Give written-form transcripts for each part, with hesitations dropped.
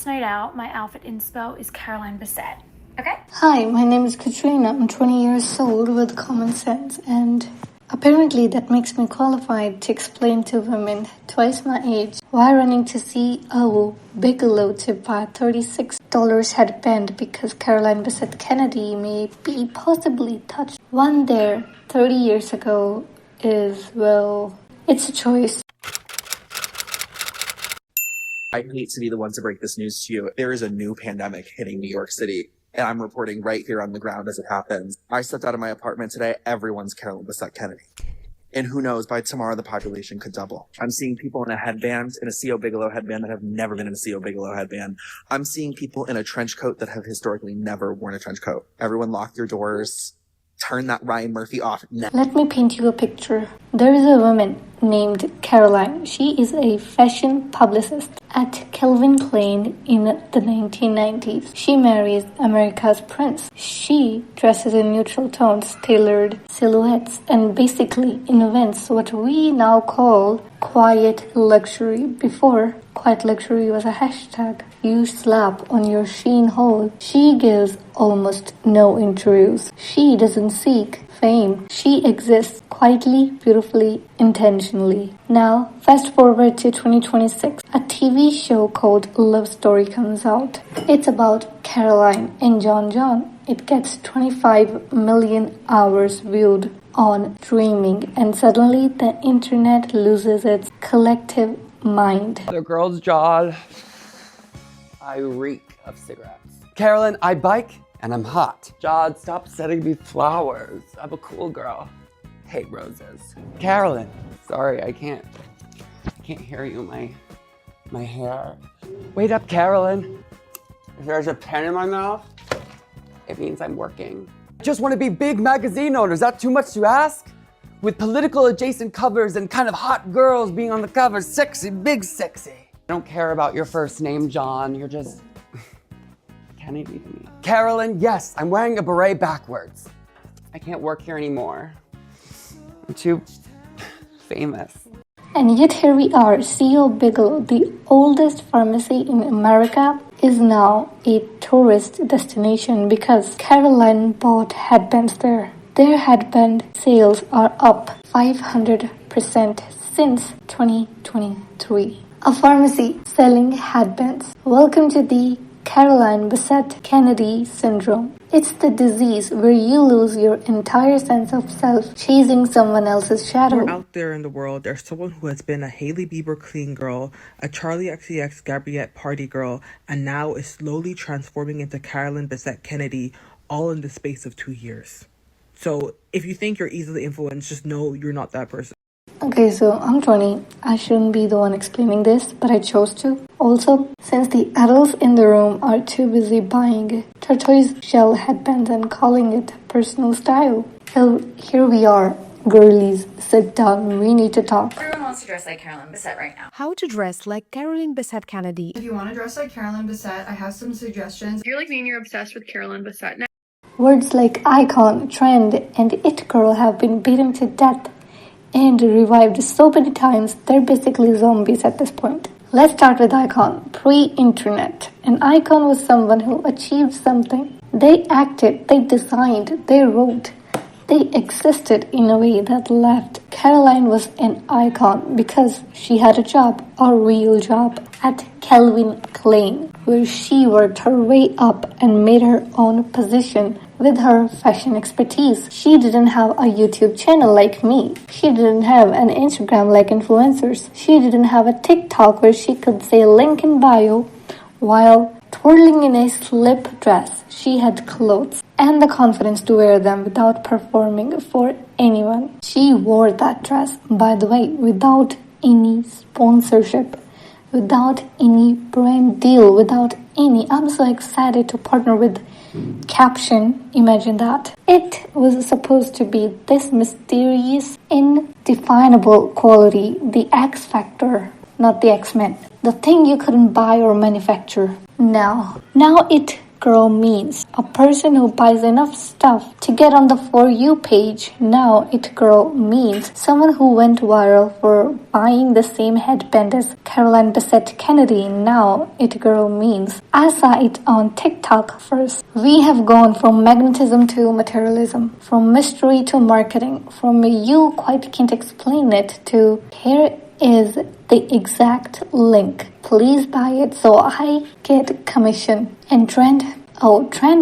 It's Night Out. My outfit inspo is Carolyn Bassette. Okay? Hi, my name is Katrina. I'm 20 years old with common sense, and apparently that makes me qualified to explain to women twice my age why running to see Bigelow to buy $36 headband because Carolyn Bassette Kennedy may be possibly touched one there 30 years ago is, well, it's a choice. I hate to be the one to break this news to you. There is a new pandemic hitting New York City, and I'm reporting right here on the ground as it happens. I stepped out of my apartment today. Everyone's Carolyn Bassette Kennedy. And who knows, by tomorrow, the population could double. I'm seeing people in a headband, in a C.O. Bigelow headband that have never been in a C.O. Bigelow headband. I'm seeing people in a trench coat that have historically never worn a trench coat. Everyone lock your doors. Turn that Ryan Murphy off now. Let me paint you a picture. There is a woman named Caroline. She is a fashion publicist at Calvin Klein in the 1990s. She marries America's prince. She dresses in neutral tones, tailored silhouettes, and basically invents what we now call quiet luxury. Before, quiet luxury was a hashtag you slap on your Shein haul. She gives almost no interviews. She doesn't seek fame. She exists quietly, beautifully, intentionally. Now, fast forward to 2026. A TV show called Love Story comes out. It's about Caroline and John. It gets 25 million hours viewed on streaming, and suddenly the internet loses its collective mind. The girl's jawed. I reek of cigarettes. Carolyn, I bike and I'm hot. Jawed, stop sending me flowers. I'm a cool girl. Hate roses. Carolyn, sorry, I can't hear you. My hair. Wait up, Carolyn. If there's a pen in my mouth, it means I'm working. I just want to be big magazine owners. Is that too much to ask? With political adjacent covers and kind of hot girls being on the cover. Sexy, big sexy. I don't care about your first name, John. You're just Kennedy to me. Carolyn, yes, I'm wearing a beret backwards. I can't work here anymore. I'm too famous. And yet here we are, C.O. Bigelow, the oldest pharmacy in America, is now a tourist destination because Carolyn bought headbands there. Their headband sales are up 500% since 2023. A pharmacy selling headbands. Welcome to the Carolyn Bassette Kennedy syndrome. It's the disease where you lose your entire sense of self chasing someone else's shadow. We're out there in the world, there's someone who has been a Hailey Bieber clean girl, a Charlie XCX Gabriette party girl, and now is slowly transforming into Carolyn Bassette Kennedy, all in the space of 2 years. So if you think you're easily influenced, just know you're not that person. Okay, so I'm 20. I shouldn't be the one explaining this, but I chose to. Also, since the adults in the room are too busy buying tortoise shell headbands and calling it personal style. So here we are. Girlies, sit down. We need to talk. Everyone wants to dress like Carolyn Bassette right now. How to dress like Carolyn Bassette Kennedy. If you want to dress like Carolyn Bassette, I have some suggestions. If you're like me and you're obsessed with Carolyn Bassette now. Words like icon, trend, and it girl have been beaten to death and revived so many times, they're basically zombies at this point. Let's start with icon. Pre-internet. An icon was someone who achieved something. They acted, they designed, they wrote. They existed in a way that left. Caroline was an icon because she had a job, a real job, at Calvin Klein, where she worked her way up and made her own position with her fashion expertise. She didn't have a YouTube channel like me. She didn't have an Instagram like influencers. She didn't have a TikTok where she could say link in bio while twirling in a slip dress. She had clothes and the confidence to wear them without performing for anyone. She wore that dress, by the way, without any sponsorship, without any brand deal, without any. I'm so excited to partner with Caption. Imagine that. It was supposed to be this mysterious, indefinable quality, the X Factor, not the X-Men. The thing you couldn't buy or manufacture. Now it girl means a person who buys enough stuff to get on the For You page. Now it girl means someone who went viral for buying the same headband as Carolyn Bassette Kennedy. Now it girl means I saw it on TikTok first. We have gone from magnetism to materialism, from mystery to marketing, from you quite can't explain it to here is the exact link. Please buy it so I get commission. And trend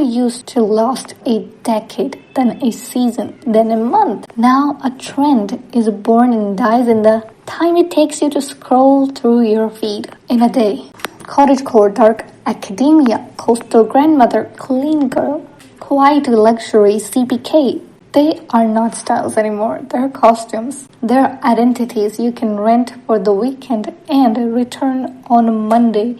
used to last a decade, then a season, then a month. Now a trend is born and dies in the time it takes you to scroll through your feed in a day. Cottagecore, dark academia, coastal grandmother, clean girl, quiet luxury, CPK. They are not styles anymore. They're costumes. They're identities you can rent for the weekend and return on Monday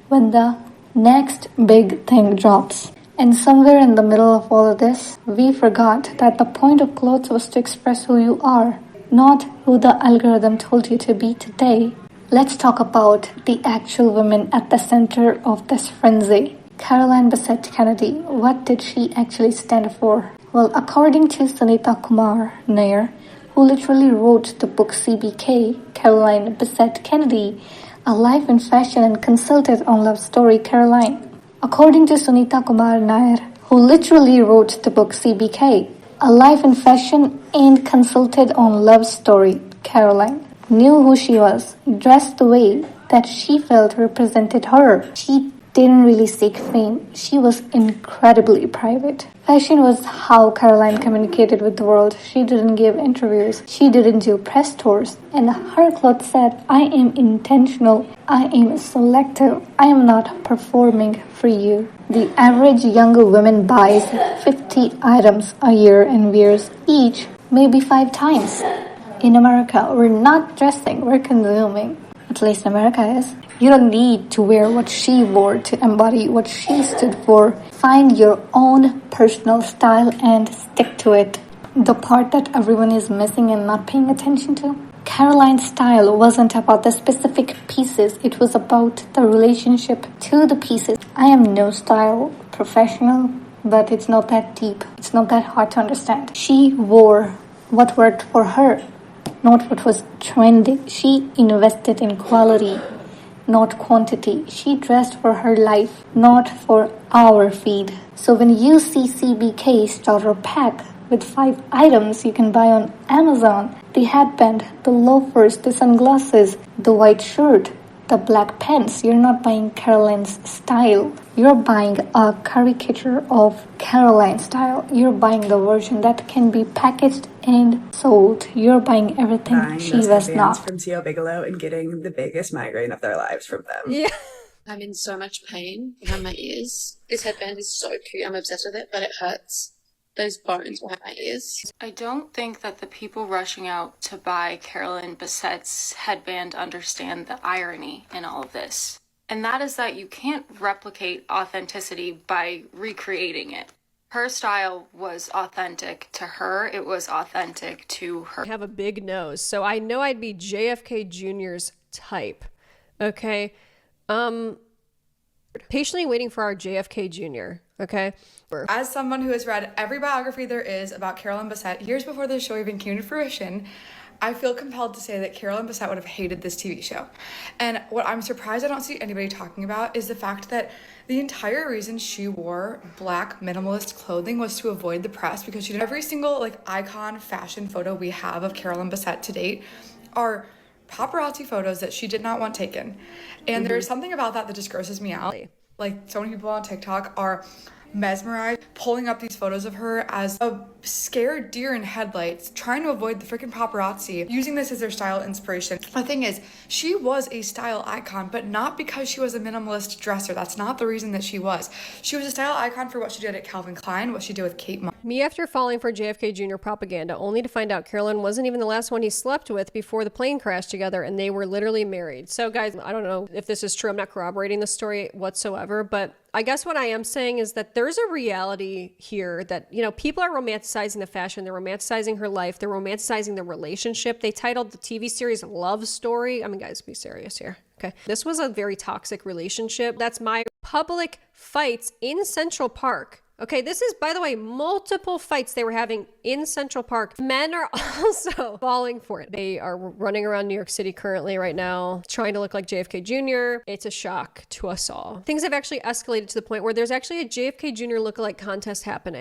when the next big thing drops. And somewhere in the middle of all of this, we forgot that the point of clothes was to express who you are, not who the algorithm told you to be today. Let's talk about the actual women at the center of this frenzy. Carolyn Bassette Kennedy. What did she actually stand for? Well, according to Sunita Kumar Nair, who literally wrote the book CBK, Carolyn Bassette Kennedy, A Life in Fashion and consulted on Love Story, Caroline. According to Sunita Kumar Nair, who literally wrote the book CBK, A Life in Fashion and consulted on Love Story, Caroline, knew who she was, dressed the way that she felt represented her. She didn't really seek fame. She was incredibly private. Fashion was how Caroline communicated with the world. She didn't give interviews. She didn't do press tours. And her clothes said, I am intentional. I am selective. I am not performing for you. The average younger woman buys 50 items a year and wears each maybe 5 times. In America, we're not dressing, we're consuming. At least America is. You don't need to wear what she wore to embody what she stood for. Find your own personal style and stick to it. The part that everyone is missing and not paying attention to. Caroline's style wasn't about the specific pieces. It was about the relationship to the pieces. I am no style professional, but it's not that deep. It's not that hard to understand. She wore what worked for her, not what was trending. She invested in quality, not quantity. She dressed for her life, not for our feed. So when you see CBK starter pack with 5 items you can buy on Amazon, the headband, the loafers, the sunglasses, the white shirt, the black pants, you're not buying Caroline's style. You're buying a caricature of Caroline's style. You're buying the version that can be packaged and sold. You're buying everything Buying she those was headbands not. from T.O. Bigelow and getting the biggest migraine of their lives from them. Yeah. I'm in so much pain behind my ears. This headband is so cute. I'm obsessed with it, but it hurts. Those bones behind my ears. I don't think that the people rushing out to buy Carolyn Bassette's headband understand the irony in all of this. And that is that you can't replicate authenticity by recreating it. Her style was authentic to her. It was authentic to her. I have a big nose, so I know I'd be JFK Jr.'s type. Okay? Patiently waiting for our JFK Jr., okay? As someone who has read every biography there is about Carolyn Bassette years before the show even came to fruition, I feel compelled to say that Carolyn Bassette would have hated this TV show. And what I'm surprised I don't see anybody talking about is the fact that the entire reason she wore black minimalist clothing was to avoid the press, because she did every single icon fashion photo we have of Carolyn Bassette to date are paparazzi photos that she did not want taken. And there's something about that just grosses me out. So many people on TikTok are mesmerized, pulling up these photos of her as a scared deer in headlights, trying to avoid the freaking paparazzi, using this as their style inspiration. The thing is, she was a style icon, but not because she was a minimalist dresser. That's not the reason that she was. She was a style icon for what she did at Calvin Klein, what she did with Kate Moss. Me after falling for JFK Jr. propaganda, only to find out Carolyn wasn't even the last one he slept with before the plane crashed together, and they were literally married. So guys, I don't know if this is true. I'm not corroborating the story whatsoever, but I guess what I am saying is that there's a reality here that, people are romanticizing the fashion, they're romanticizing her life, they're romanticizing the relationship. They titled the TV series Love Story. I mean, guys, be serious here. Okay. This was a very toxic relationship. That's my public fights in Central Park. Okay, this is, by the way, multiple fights they were having in Central Park. Men are also falling for it. They are running around New York City currently right now, trying to look like JFK Jr. It's a shock to us all. Things have actually escalated to the point where there's actually a JFK Jr. lookalike contest happening.